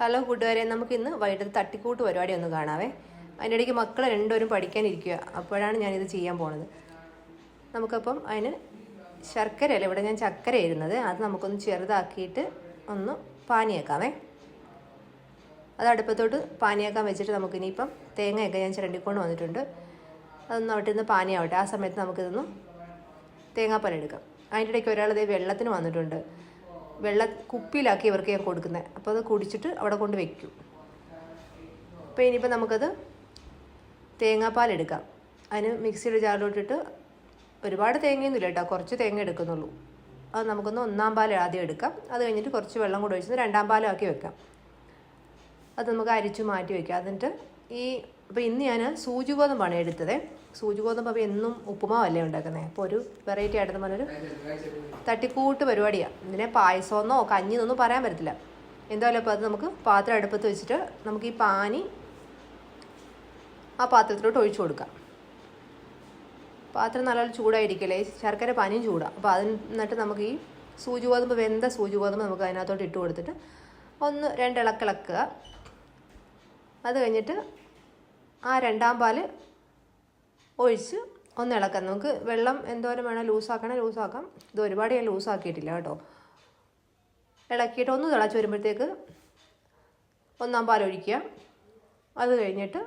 Hello കൂട്ടുകാരെ, നമുക്കിന്ന് വൈകിട്ട് തട്ടിക്കൂട്ട് പരിപാടി ഒന്ന് കാണാവേ. അതിൻ്റെ ഇടയ്ക്ക് മക്കൾ രണ്ടുപേരും പഠിക്കാനിരിക്കുക. അപ്പോഴാണ് ഞാനിത് ചെയ്യാൻ പോണത്. നമുക്കപ്പം അതിന് ശർക്കരയല്ല, ഇവിടെ ഞാൻ ചക്കര ഇരുന്നത്, അത് നമുക്കൊന്ന് ചെറുതാക്കിയിട്ട് ഒന്ന് പാനിയാക്കാമേ. അത് അടുപ്പത്തോട്ട് പാനിയാക്കാൻ വെച്ചിട്ട് നമുക്കിനിയിപ്പം തേങ്ങയൊക്കെ ഞാൻ ചിരണ്ടിക്കൊണ്ട് വന്നിട്ടുണ്ട്. അതൊന്ന് അവിടെ നിന്ന് പാനിയാവട്ടെ. ആ സമയത്ത് നമുക്കിതൊന്ന് തേങ്ങാപ്പാൽ എടുക്കാം. അതിൻ്റെ ഇടയ്ക്ക് ഒരാളത് വെള്ളത്തിന് വന്നിട്ടുണ്ട്. കുപ്പിയിലാക്കി ഇവർക്ക് ഞാൻ കൊടുക്കുന്നത്. അപ്പോൾ അത് കുടിച്ചിട്ട് അവിടെ കൊണ്ട് വെക്കും. അപ്പോൾ ഇനിയിപ്പോൾ നമുക്കത് തേങ്ങാപ്പാൽ എടുക്കാം. അതിന് മിക്സിയുടെ ജാറിലോട്ടിട്ട് ഒരുപാട് തേങ്ങയൊന്നുമില്ല കേട്ടോ, കുറച്ച് തേങ്ങ എടുക്കുന്നുള്ളൂ. അത് നമുക്കൊന്ന് ഒന്നാം പാൽ ആദ്യം എടുക്കാം. അത് കഴിഞ്ഞിട്ട് കുറച്ച് വെള്ളം കൂടെ ഒഴിച്ച് രണ്ടാം പാലാക്കി വെക്കാം. അത് നമുക്ക് അരിച്ചു മാറ്റി വയ്ക്കാം. എന്നിട്ട് അപ്പോൾ ഇന്ന് ഞാൻ സൂചി ഗോതമ്പാണ് എടുത്തത്. സൂചി ഗോതമ്പ് അപ്പോൾ എന്നും ഉപ്പുമാവല്ലേ ഉണ്ടാക്കുന്നത്. അപ്പോൾ ഒരു വെറൈറ്റി ആയിട്ട് പറഞ്ഞൊരു തട്ടിക്കൂട്ട് പരിപാടിയാണ്. ഇതിനെ പായസമെന്നോ കഞ്ഞിന്നൊന്നും പറയാൻ പറ്റത്തില്ല. എന്തായാലും അപ്പോൾ അത് നമുക്ക് പാത്രം അടുപ്പത്ത് വെച്ചിട്ട് നമുക്ക് ഈ പാനി ആ പാത്രത്തിലോട്ട് ഒഴിച്ചു കൊടുക്കാം. പാത്രം നല്ലപോലെ ചൂടായിരിക്കല്ലേ, ശർക്കര പാനിയും ചൂടാണ്. അപ്പോൾ എന്നിട്ട് നമുക്ക് ഈ സൂചി ഗോതമ്പ്, വെന്ത സൂചി ഗോതമ്പ് നമുക്ക് അതിനകത്തോട്ട് ഇട്ട് കൊടുത്തിട്ട് ഒന്ന് ഇളക്കുക. അത് കഴിഞ്ഞിട്ട് ആ രണ്ടാം പാൽ ഒഴിച്ച് ഒന്ന് ഇളക്കാം. നമുക്ക് വെള്ളം എന്തോരം വേണം ലൂസാക്കാം. ഇത് ഒരുപാട് ഞാൻ ലൂസാക്കിയിട്ടില്ല കേട്ടോ. ഇളക്കിയിട്ട് ഒന്ന് തിളച്ച് വരുമ്പോഴത്തേക്ക് ഒന്നാം പാൽ ഒഴിക്കുക. അത് കഴിഞ്ഞിട്ട്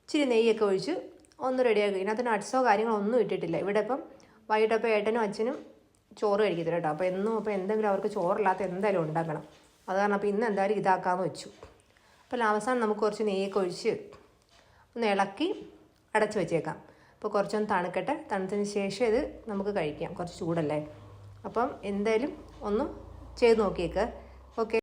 ഇച്ചിരി നെയ്യൊക്കെ ഒഴിച്ച് ഒന്ന് റെഡിയാക്കി. ഇതിനകത്ത് നട്ട്സോ കാര്യങ്ങളോ ഒന്നും ഇട്ടിട്ടില്ല. ഇവിടെ ഇപ്പം വൈകിട്ടപ്പോൾ ഏട്ടനും അച്ഛനും ചോറ് കഴിക്കത്തില്ല കേട്ടോ. അപ്പോൾ എന്തെങ്കിലും അവർക്ക് ചോറില്ലാത്ത എന്തായാലും ഉണ്ടാക്കണം. അത് കാരണം അപ്പോൾ ഇന്ന് എന്തായാലും ഇതാക്കാമെന്ന് വെച്ചു. അപ്പോൾ അവസാനം നമുക്ക് കുറച്ച് നെയ്യൊക്കെ ഒഴിച്ച് ഒന്ന് ഇളക്കി അടച്ച് വെച്ചേക്കാം. അപ്പോൾ കുറച്ചൊന്ന് തണുക്കട്ടെ. തണുത്തതിന് ശേഷം ഇത് നമുക്ക് കഴിക്കാം. കുറച്ച് ചൂടല്ലേ. അപ്പം എന്തായാലും ഒന്ന് ചെയ്ത് നോക്കിയേക്ക്. ഓക്കെ.